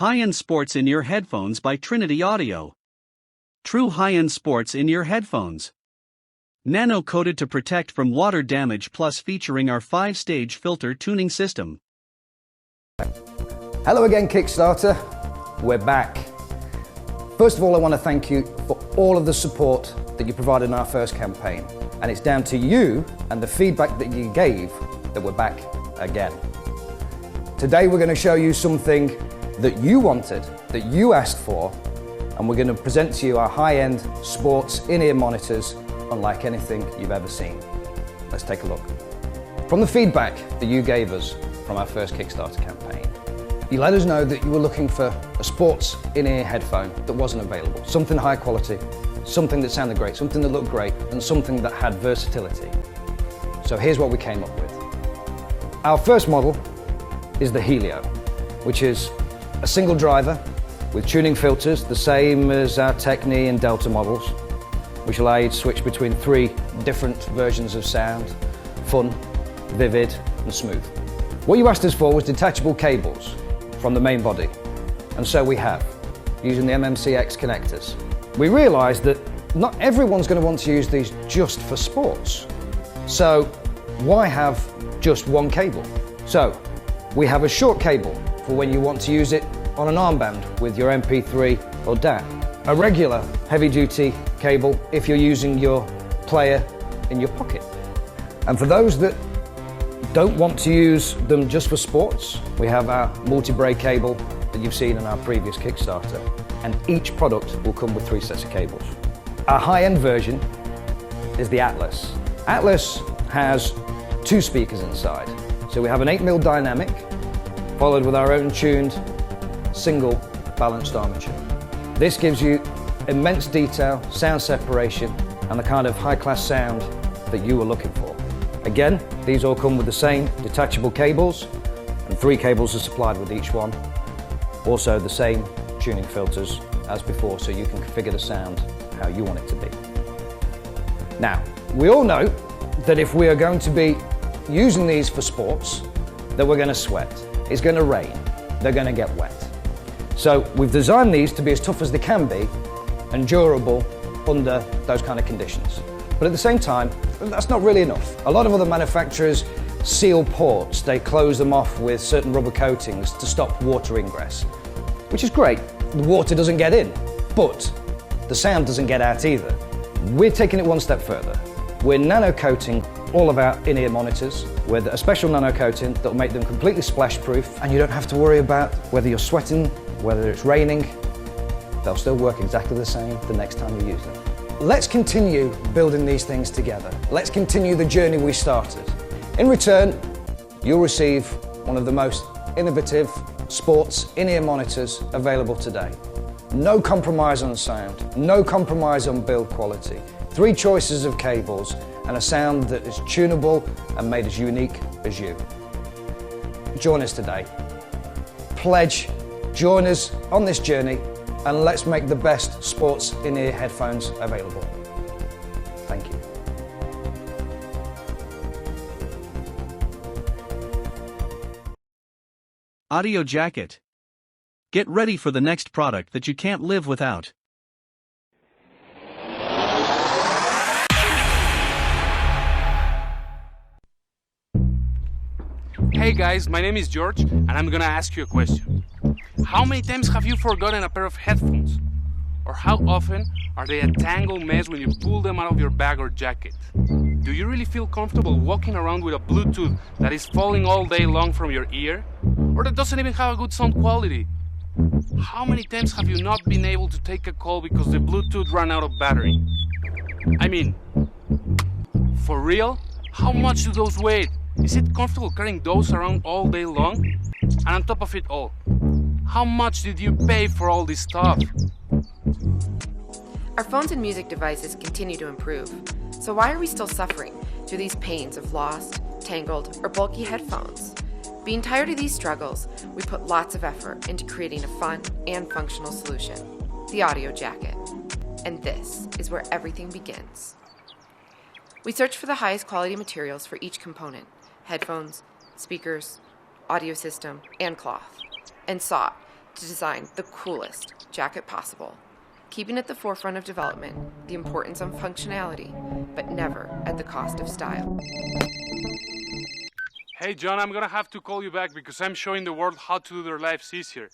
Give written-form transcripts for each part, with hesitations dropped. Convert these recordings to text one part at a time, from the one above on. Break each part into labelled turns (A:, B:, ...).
A: High-end sports in-ear headphones by Trinity Audio. True high-end sports in-ear headphones. Nano-coated to protect from water damage, plus featuring our 5-stage filter tuning system.
B: Hello again, Kickstarter. We're back. First of all, I want to thank you for all of the support that you provided in our first campaign. And it's down to you and the feedback that you gave that we're back again. Today we're going to show you something that you wanted, that you asked for, and we're going to present to you our high-end sports in-ear monitors unlike anything you've ever seen. Let's take a look. From the feedback that you gave us from our first Kickstarter campaign, you let us know that you were looking for a sports in-ear headphone that wasn't available. Something high quality, something that sounded great, something that looked great, and something that had versatility. So here's what we came up with. Our first model is the Helio, which is a single driver with tuning filters, the same as our Techni and Delta models, which allow you to switch between 3 different versions of sound: fun, vivid, and smooth. What you asked us for was detachable cables from the main body, and so we have, using the MMCX connectors. We realised that not everyone's going to want to use these just for sports. So why have just one cable? So we have a short cable for when you want to use it on an armband with your MP3 or DAT. A regular heavy-duty cable if you're using your player in your pocket. And for those that don't want to use them just for sports, we have our multi-braid cable that you've seen in our previous Kickstarter. And each product will come with 3 sets of cables. Our high-end version is the Atlas. Atlas has 2 speakers inside. So we have an 8mm dynamic, followed with our own tuned single balanced armature. This gives you immense detail, sound separation, and the kind of high-class sound that you were looking for. Again, these all come with the same detachable cables, and 3 cables are supplied with each one. Also the same tuning filters as before, so you can configure the sound how you want it to be. Now, we all know that if we are going to be using these for sports, that we're going to sweat. It's going to rain. They're going to get wet. So we've designed these to be as tough as they can be and durable under those kind of conditions. But at the same time, that's not really enough. A lot of other manufacturers seal ports. They close them off with certain rubber coatings to stop water ingress, which is great. The water doesn't get in, but the sound doesn't get out either. We're taking it one step further. We're nano-coating all of our in-ear monitors with a special nano-coating that will make them completely splash-proof, and you don't have to worry about whether you're sweating, whether it's raining. They'll still work exactly the same the next time you use them. Let's continue building these things together. Let's continue the journey we started. In return, you'll receive one of the most innovative sports in-ear monitors available today. No compromise on sound, no compromise on build quality, 3 choices of cables, and a sound that is tunable and made as unique as you. Join us today. Pledge, join us on this journey, and let's make the best sports in-ear headphones available. Thank you.
A: Audio Jacket. Get ready for the next product that you can't live without.
C: Hey guys, my name is George, and I'm gonna ask you a question. How many times have you forgotten a pair of headphones? Or how often are they a tangled mess when you pull them out of your bag or jacket? Do you really feel comfortable walking around with a Bluetooth that is falling all day long from your ear? Or that doesn't even have a good sound quality? How many times have you not been able to take a call because the Bluetooth ran out of battery? I mean, for real? How much do those weigh? Is it comfortable carrying those around all day long? And on top of it all, how much did you pay for all this stuff?
D: Our phones and music devices continue to improve, so why are we still suffering through these pains of lost, tangled, or bulky headphones? Being tired of these struggles, we put lots of effort into creating a fun and functional solution, the Audio Jacket. And this is where everything begins. We searched for the highest quality materials for each component: headphones, speakers, audio system, and cloth, and sought to design the coolest jacket possible, keeping at the forefront of development the importance of functionality, but never at the cost of style.
C: Hey John, I'm gonna have to call you back because I'm showing the world how to do their lives easier.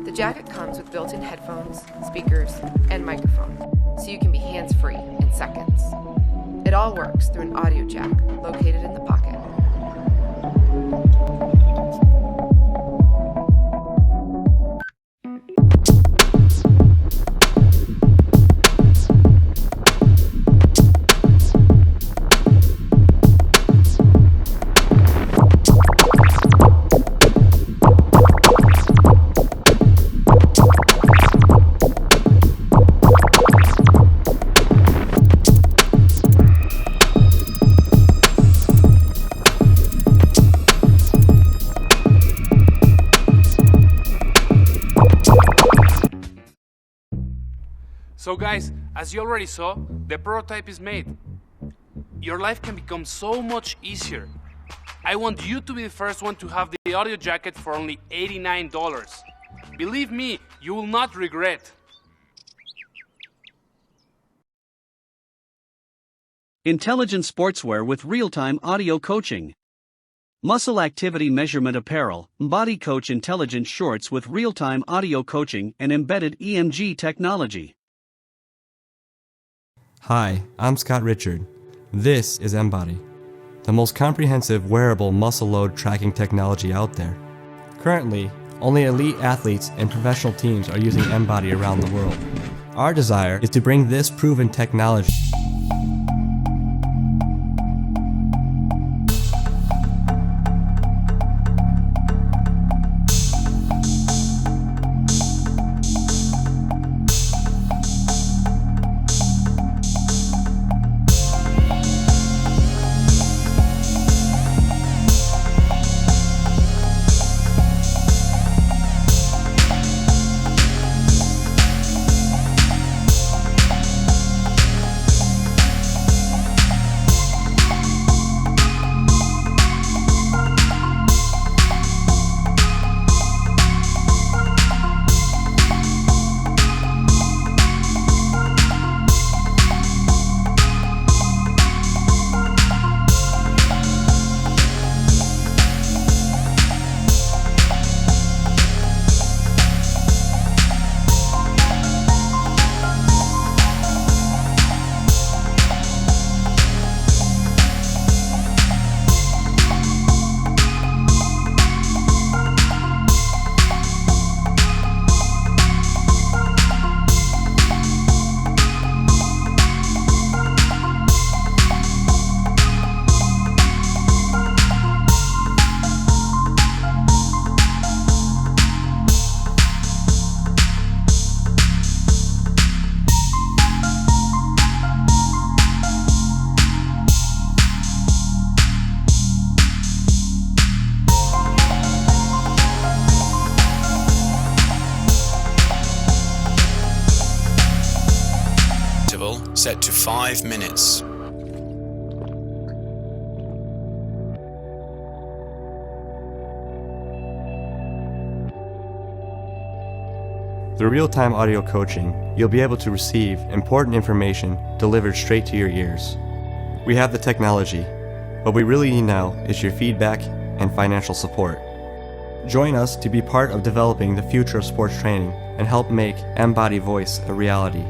D: The jacket comes with built-in headphones, speakers, and microphone, so you can be hands-free in seconds. It all works through an audio jack located in the pocket.
C: So guys, as you already saw, the prototype is made. Your life can become so much easier. I want you to be the first one to have the audio jacket for only $89. Believe me, you will not regret.
A: Intelligent sportswear with real-time audio coaching. Muscle activity measurement apparel, Body Coach intelligent shorts with real-time audio coaching and embedded EMG technology.
E: Hi, I'm Scott Richard. This is Embody, the most comprehensive wearable muscle load tracking technology out there. Currently, only elite athletes and professional teams are using Embody around the world. Our desire is to bring this proven technology
F: set to 5 minutes.
E: Through real-time audio coaching, you'll be able to receive important information delivered straight to your ears. We have the technology. What we really need now is your feedback and financial support. Join us to be part of developing the future of sports training and help make Embody Voice a reality.